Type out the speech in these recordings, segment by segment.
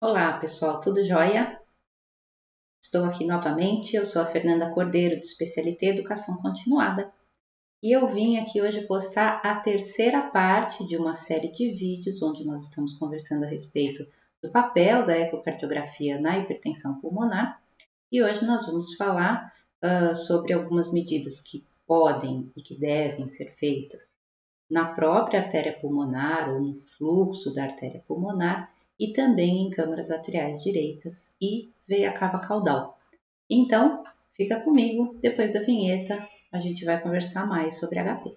Olá, pessoal, tudo jóia? Estou aqui novamente, eu sou a Fernanda Cordeiro, do Especialité Educação Continuada, e eu vim aqui hoje postar a terceira parte de uma série de vídeos onde nós estamos conversando a respeito do papel da ecocardiografia na hipertensão pulmonar, e hoje nós vamos falar sobre algumas medidas que podem e que devem ser feitas na própria artéria pulmonar ou no fluxo da artéria pulmonar e também em câmaras atriais direitas e veia cava caudal. Então, fica comigo, depois da vinheta a gente vai conversar mais sobre HP.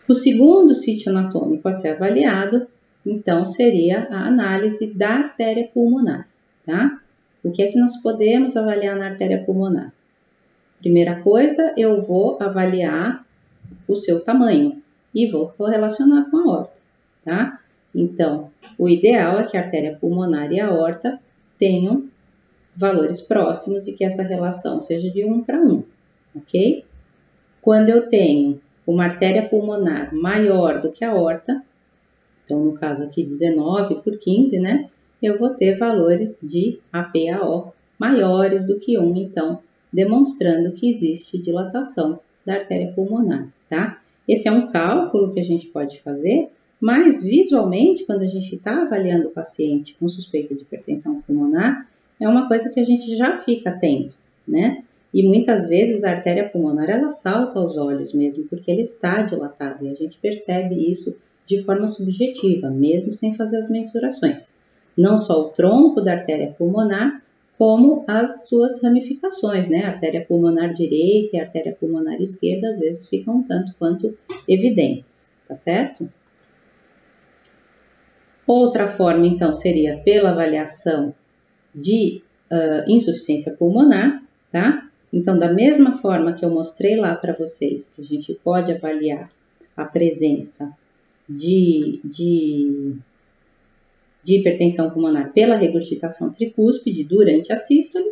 O segundo sítio anatômico a ser avaliado, então, seria a análise da artéria pulmonar, tá? O que é que nós podemos avaliar na artéria pulmonar? Primeira coisa, eu vou avaliar o seu tamanho e vou correlacionar com a aorta, tá? Então, o ideal é que a artéria pulmonar e a aorta tenham valores próximos e que essa relação seja de 1 para 1, ok? Quando eu tenho uma artéria pulmonar maior do que a aorta, então no caso aqui 19/15, né? Eu vou ter valores de APAO maiores do que 1, então demonstrando que existe dilatação da artéria pulmonar, tá? Esse é um cálculo que a gente pode fazer, mas visualmente, quando a gente está avaliando o paciente com suspeita de hipertensão pulmonar, é uma coisa que a gente já fica atento, né? E muitas vezes a artéria pulmonar ela salta aos olhos mesmo, porque ela está dilatada e a gente percebe isso de forma subjetiva, mesmo sem fazer as mensurações. Não só o tronco da artéria pulmonar, como as suas ramificações, né? A artéria pulmonar direita e a artéria pulmonar esquerda às vezes ficam um tanto quanto evidentes, tá certo? Outra forma, então, seria pela avaliação de insuficiência pulmonar, tá? Então, da mesma forma que eu mostrei lá para vocês, que a gente pode avaliar a presença de hipertensão pulmonar pela regurgitação tricúspide durante a sístole,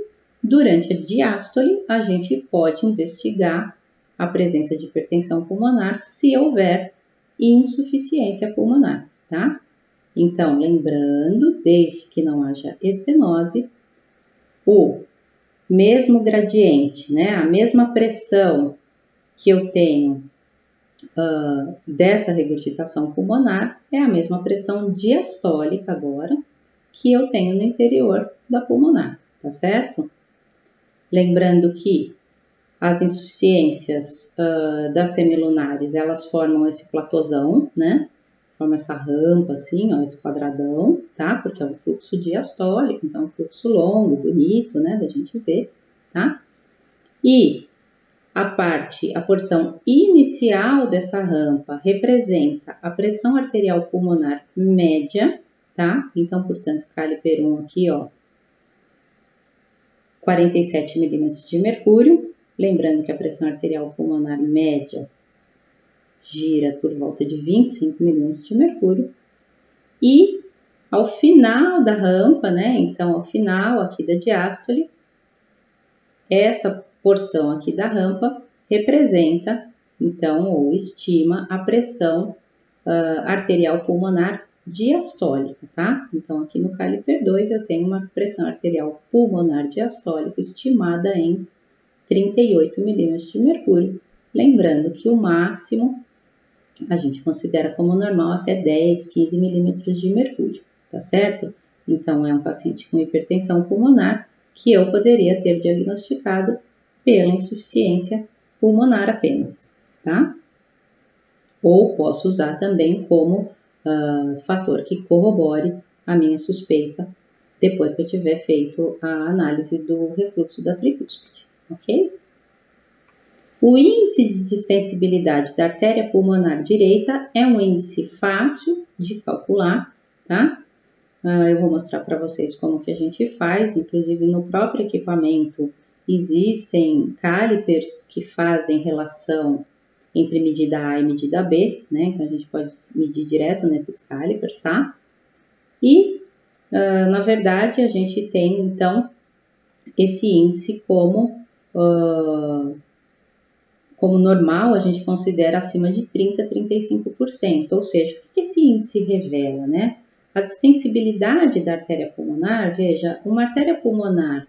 durante a diástole, a gente pode investigar a presença de hipertensão pulmonar se houver insuficiência pulmonar, tá? Então, lembrando, desde que não haja estenose, o mesmo gradiente, né, a mesma pressão que eu tenho dessa regurgitação pulmonar é a mesma pressão diastólica agora que eu tenho no interior da pulmonar, tá certo? Lembrando que as insuficiências das semilunares, elas formam esse platôzão, né? Forma essa rampa assim, ó, esse quadradão, tá? Porque é um fluxo diastólico, então é um fluxo longo, bonito, né? Da gente ver, tá? E a porção inicial dessa rampa representa a pressão arterial pulmonar média, tá? Então, portanto, caliper 1 aqui, ó, 47 milímetros de mercúrio. Lembrando que a pressão arterial pulmonar média gira por volta de 25 milímetros de mercúrio. E ao final da rampa, né? Então, ao final aqui da diástole, essa porção aqui da rampa representa, então, ou estima a pressão arterial pulmonar diastólica, tá? Então, aqui no caliper 2 eu tenho uma pressão arterial pulmonar diastólica estimada em 38 milímetros de mercúrio. Lembrando que o máximo a gente considera como normal até 10, 15 milímetros de mercúrio, tá certo? Então, é um paciente com hipertensão pulmonar que eu poderia ter diagnosticado pela insuficiência pulmonar apenas, tá? Ou posso usar também como fator que corrobore a minha suspeita depois que eu tiver feito a análise do refluxo da tricúspide, ok? O índice de distensibilidade da artéria pulmonar direita é um índice fácil de calcular, tá? Eu vou mostrar para vocês como que a gente faz, inclusive no próprio equipamento existem calipers que fazem relação entre medida A e medida B, né? Então a gente pode medir direto nesses calipers, tá? E, na verdade, a gente tem, então, esse índice como normal, a gente considera acima de 30% a 35%. Ou seja, o que esse índice revela, né? A distensibilidade da artéria pulmonar, veja, uma artéria pulmonar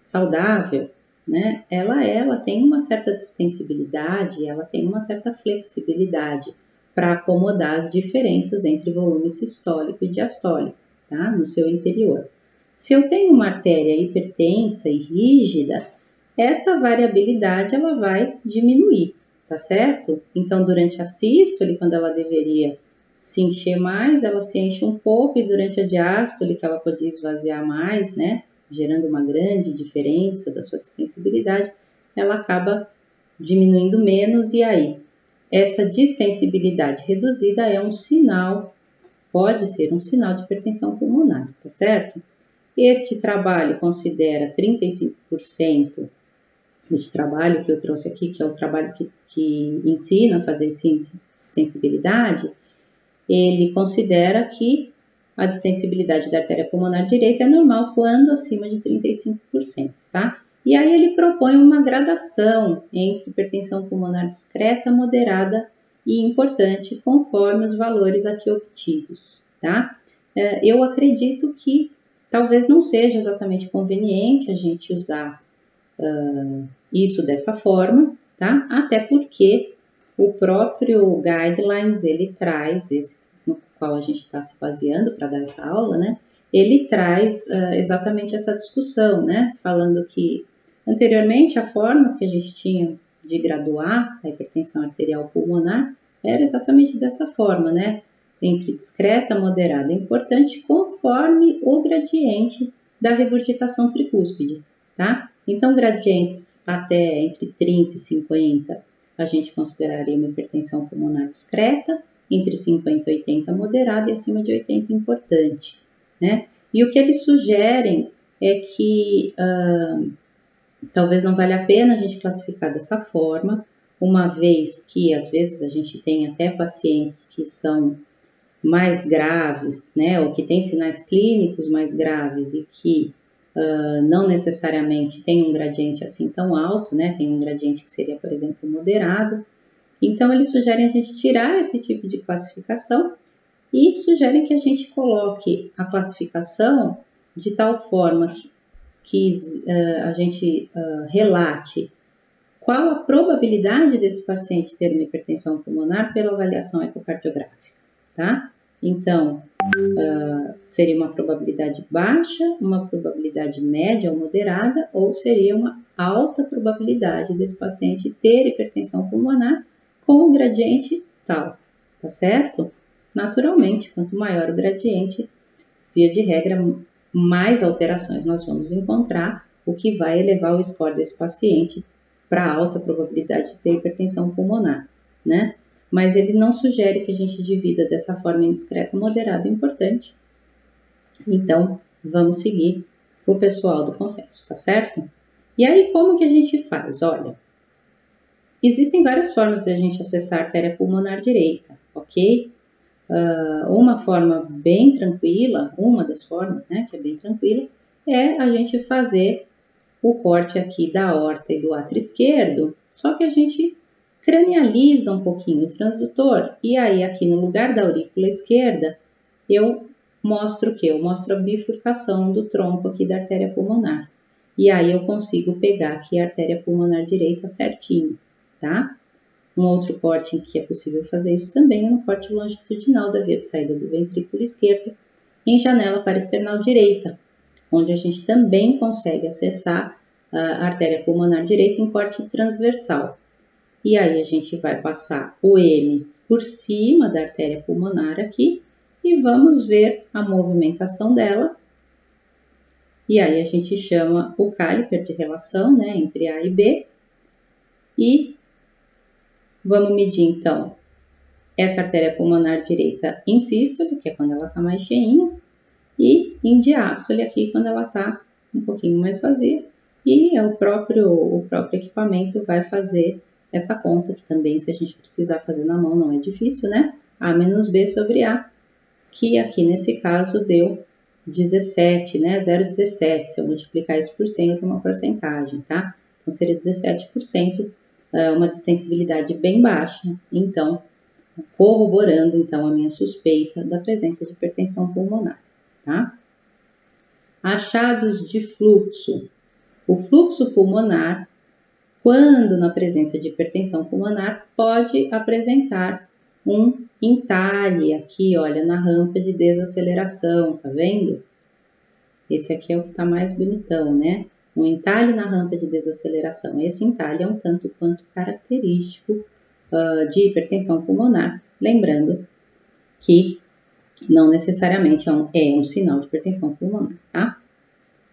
saudável, né? Ela tem uma certa distensibilidade, ela tem uma certa flexibilidade para acomodar as diferenças entre volume sistólico e diastólico, tá? No seu interior. Se eu tenho uma artéria hipertensa e rígida, essa variabilidade ela vai diminuir, tá certo? Então, durante a sístole, quando ela deveria se encher mais, ela se enche um pouco, e durante a diástole, que ela podia esvaziar mais, né? Gerando uma grande diferença da sua distensibilidade, ela acaba diminuindo menos, e aí essa distensibilidade reduzida é um sinal, pode ser um sinal de hipertensão pulmonar, tá certo? Este trabalho considera 35%, este trabalho que eu trouxe aqui, que é o trabalho que ensina a fazer esse índice de distensibilidade, ele considera que a distensibilidade da artéria pulmonar direita é normal quando acima de 35%, tá? E aí ele propõe uma gradação entre hipertensão pulmonar discreta, moderada e importante, conforme os valores aqui obtidos, tá? Eu acredito que talvez não seja exatamente conveniente a gente usar isso dessa forma, tá? Até porque o próprio Guidelines, ele traz, esse no qual a gente está se baseando para dar essa aula, né? Ele traz exatamente essa discussão, né? Falando que anteriormente a forma que a gente tinha de graduar a hipertensão arterial pulmonar era exatamente dessa forma, né? Entre discreta, moderada e importante, conforme o gradiente da regurgitação tricúspide, tá? Então, gradientes até entre 30 e 50, a gente consideraria uma hipertensão pulmonar discreta, entre 50 e 80 moderada e acima de 80 importante, né? E o que eles sugerem é que talvez não valha a pena a gente classificar dessa forma, uma vez que às vezes a gente tem até pacientes que são mais graves, né, ou que têm sinais clínicos mais graves e que não necessariamente tem um gradiente assim tão alto, né, tem um gradiente que seria, por exemplo, moderado. Então, eles sugerem a gente tirar esse tipo de classificação e sugerem que a gente coloque a classificação de tal forma que a gente relate qual a probabilidade desse paciente ter uma hipertensão pulmonar pela avaliação ecocardiográfica, tá? Então, seria uma probabilidade baixa, uma probabilidade média ou moderada, ou seria uma alta probabilidade desse paciente ter hipertensão pulmonar com o gradiente tal, tá certo? Naturalmente, quanto maior o gradiente, via de regra, mais alterações nós vamos encontrar, o que vai elevar o score desse paciente para alta probabilidade de ter hipertensão pulmonar, né? Mas ele não sugere que a gente divida dessa forma em discreto, moderado e importante. Então, vamos seguir o pessoal do consenso, tá certo? E aí, como que a gente faz? Olha, existem várias formas de a gente acessar a artéria pulmonar direita, ok? Uma forma bem tranquila, uma das formas, né, que é bem tranquila, é a gente fazer o corte aqui da aorta e do átrio esquerdo, só que a gente cranializa um pouquinho o transdutor, e aí aqui no lugar da aurícula esquerda, eu mostro o quê? Eu mostro a bifurcação do tronco aqui da artéria pulmonar. E aí eu consigo pegar aqui a artéria pulmonar direita certinho, tá? Um outro corte em que é possível fazer isso também é no corte longitudinal da via de saída do ventrículo esquerdo em janela parasternal direita, onde a gente também consegue acessar a artéria pulmonar direita em corte transversal. E aí a gente vai passar o M por cima da artéria pulmonar aqui e vamos ver a movimentação dela. E aí a gente chama o caliper de relação, né, entre A e B. E vamos medir então essa artéria pulmonar direita em sístole, que é quando ela está mais cheinha, e em diástole aqui, quando ela está um pouquinho mais vazia. E o próprio equipamento vai fazer essa conta, que também, se a gente precisar fazer na mão, não é difícil, né? A menos B sobre A, que aqui nesse caso deu 17, né? 0,17. Se eu multiplicar isso por 100, eu tenho uma porcentagem, tá? Então, seria 17%, uma distensibilidade bem baixa. Então, corroborando, então, a minha suspeita da presença de hipertensão pulmonar, tá? Achados de fluxo. O fluxo pulmonar, quando na presença de hipertensão pulmonar, pode apresentar um entalhe aqui, olha, na rampa de desaceleração, tá vendo? Esse aqui é o que tá mais bonitão, né? Um entalhe na rampa de desaceleração. Esse entalhe é um tanto quanto característico de hipertensão pulmonar. Lembrando que não necessariamente é um sinal de hipertensão pulmonar, tá?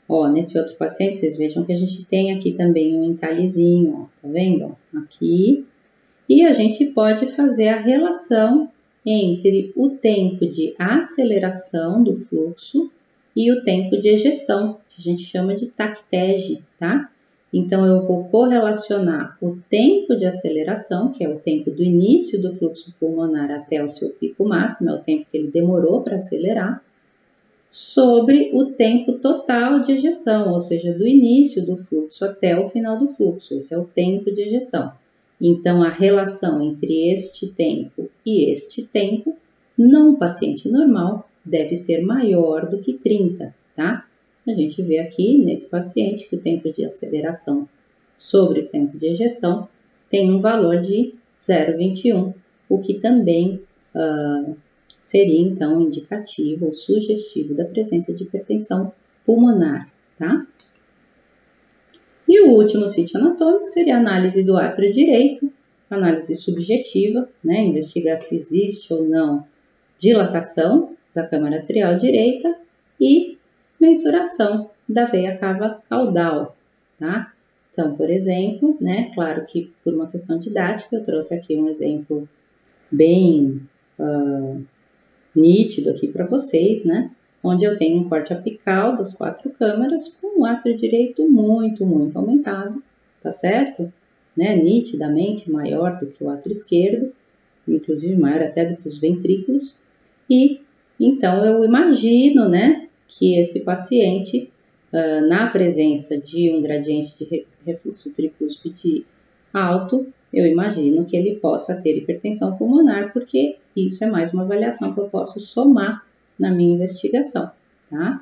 Ó, nesse outro paciente, vocês vejam que a gente tem aqui também um entalhezinho, ó, tá vendo? Ó, aqui. E a gente pode fazer a relação entre o tempo de aceleração do fluxo e o tempo de ejeção, que a gente chama de tactege, tá? Então, eu vou correlacionar o tempo de aceleração, que é o tempo do início do fluxo pulmonar até o seu pico máximo, é o tempo que ele demorou para acelerar, sobre o tempo total de ejeção, ou seja, do início do fluxo até o final do fluxo. Esse é o tempo de ejeção. Então, a relação entre este tempo e este tempo, num paciente normal, deve ser maior do que 30, tá? A gente vê aqui, nesse paciente, que o tempo de aceleração sobre o tempo de ejeção tem um valor de 0,21, o que também seria, então, indicativo ou sugestivo da presença de hipertensão pulmonar, tá? E o último sítio anatômico seria a análise do átrio direito, análise subjetiva, né? Investigar se existe ou não dilatação da câmara atrial direita e mensuração da veia cava caudal, tá? Então, por exemplo, né? Claro que por uma questão didática eu trouxe aqui um exemplo bem nítido aqui para vocês, né? Onde eu tenho um corte apical das 4 câmaras com o átrio direito muito aumentado, tá certo? Né? Nitidamente maior do que o átrio esquerdo, inclusive maior até do que os ventrículos. E então eu imagino, né, que esse paciente, na presença de um gradiente de refluxo tricúspide alto, eu imagino que ele possa ter hipertensão pulmonar, porque isso é mais uma avaliação que eu posso somar na minha investigação, tá?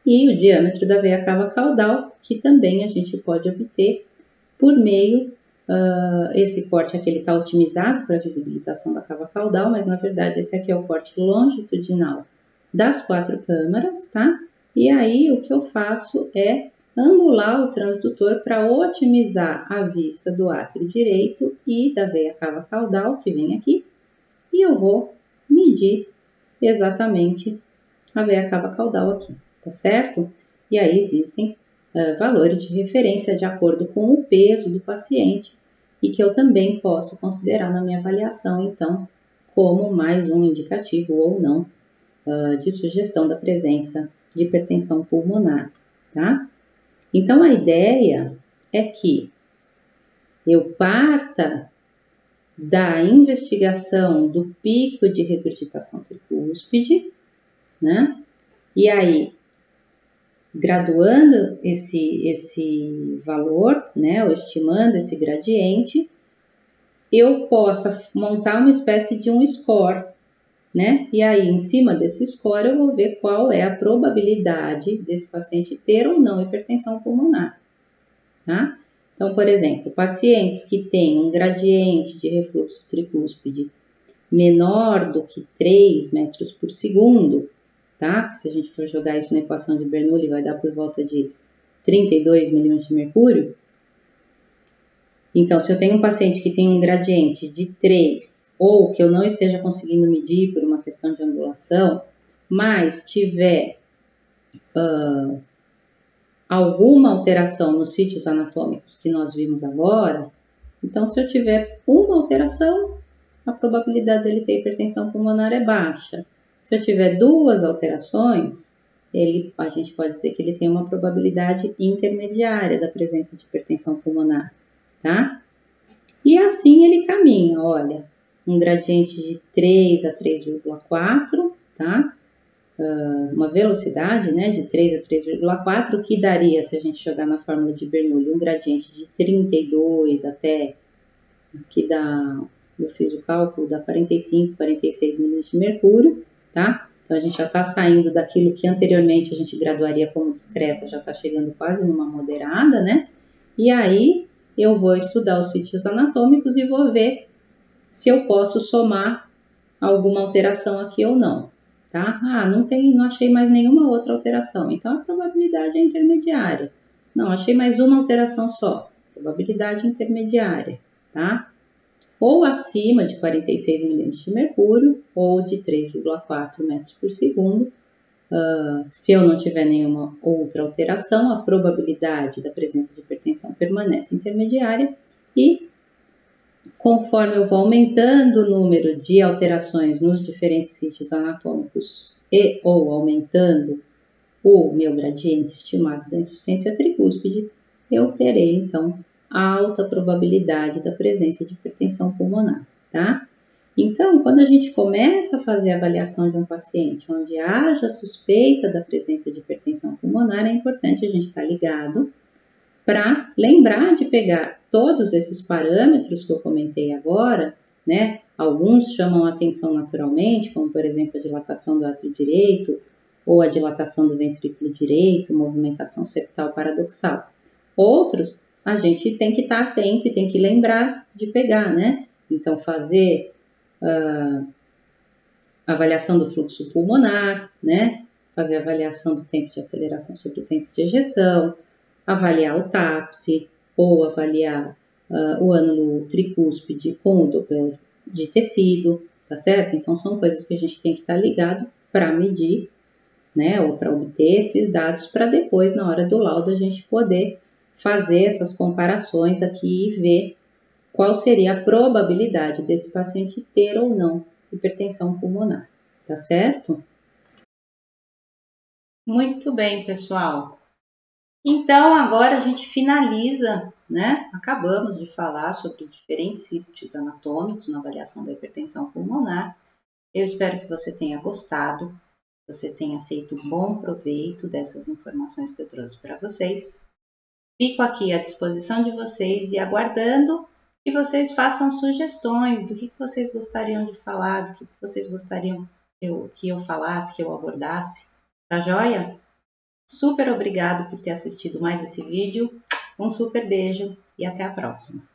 E o diâmetro da veia cava caudal, que também a gente pode obter por meio, esse corte aqui ele está otimizado para a visibilização da cava caudal, mas na verdade esse aqui é o corte longitudinal das 4 câmaras, tá? E aí o que eu faço é angular o transdutor para otimizar a vista do átrio direito e da veia cava caudal, que vem aqui, e eu vou medir exatamente a veia cava caudal aqui, tá certo? E aí existem valores de referência de acordo com o peso do paciente e que eu também posso considerar na minha avaliação, então, como mais um indicativo ou não de sugestão da presença de hipertensão pulmonar, tá? Então, a ideia é que eu parta da investigação do pico de regurgitação tricúspide, né? E aí, graduando esse valor, né, ou estimando esse gradiente, eu possa montar uma espécie de um score, né? E aí, em cima desse score, eu vou ver qual é a probabilidade desse paciente ter ou não hipertensão pulmonar, tá? Então, por exemplo, pacientes que têm um gradiente de refluxo tricúspide menor do que 3 metros por segundo, tá? Se a gente for jogar isso na equação de Bernoulli, vai dar por volta de 32 milímetros de mercúrio. Então, se eu tenho um paciente que tem um gradiente de 3, ou que eu não esteja conseguindo medir por uma questão de angulação, mas tiver alguma alteração nos sítios anatômicos que nós vimos agora, então se eu tiver uma alteração, a probabilidade dele ter hipertensão pulmonar é baixa. Se eu tiver 2 alterações, a gente pode dizer que ele tem uma probabilidade intermediária da presença de hipertensão pulmonar, tá? E assim ele caminha, olha, um gradiente de 3 a 3,4, tá? Uma velocidade, né, de 3 a 3,4, que daria, se a gente jogar na fórmula de Bernoulli, um gradiente de 32 até, aqui dá, eu fiz o cálculo, dá 45, 46 milímetros de mercúrio, tá? Então a gente já está saindo daquilo que anteriormente a gente graduaria como discreta, já está chegando quase numa moderada, né? E aí eu vou estudar os sítios anatômicos e vou ver se eu posso somar alguma alteração aqui ou não, tá? Ah, não achei mais nenhuma outra alteração, então a probabilidade é intermediária. Não, achei mais uma alteração só, probabilidade intermediária, tá? Ou acima de 46 milímetros de mercúrio, ou de 3,4 metros por segundo. Se eu não tiver nenhuma outra alteração, a probabilidade da presença de hipertensão permanece intermediária e, conforme eu vou aumentando o número de alterações nos diferentes sítios anatômicos e ou aumentando o meu gradiente estimado da insuficiência tricúspide, eu terei, então, a alta probabilidade da presença de hipertensão pulmonar, tá? Então, quando a gente começa a fazer a avaliação de um paciente onde haja suspeita da presença de hipertensão pulmonar, é importante a gente estar ligado para lembrar de pegar todos esses parâmetros que eu comentei agora, né? Alguns chamam a atenção naturalmente, como por exemplo a dilatação do átrio direito, ou a dilatação do ventrículo direito, movimentação septal paradoxal. Outros, a gente tem que estar atento e tem que lembrar de pegar, né? Então, fazer avaliação do fluxo pulmonar, né? Fazer avaliação do tempo de aceleração sobre o tempo de ejeção, avaliar o TAPSE ou avaliar o ânulo tricúspide com o Doppler de tecido, tá certo? Então, são coisas que a gente tem que estar ligado para medir, né? Ou para obter esses dados para depois, na hora do laudo, a gente poder fazer essas comparações aqui e ver qual seria a probabilidade desse paciente ter ou não hipertensão pulmonar, tá certo? Muito bem, pessoal. Então, agora a gente finaliza, né? Acabamos de falar sobre os diferentes sítios anatômicos na avaliação da hipertensão pulmonar. Eu espero que você tenha gostado, você tenha feito bom proveito dessas informações que eu trouxe para vocês. Fico aqui à disposição de vocês e aguardando que vocês façam sugestões do que vocês gostariam de falar, do que vocês gostariam que eu falasse, que eu abordasse. Tá joia? Super obrigado por ter assistido mais esse vídeo. Um super beijo e até a próxima.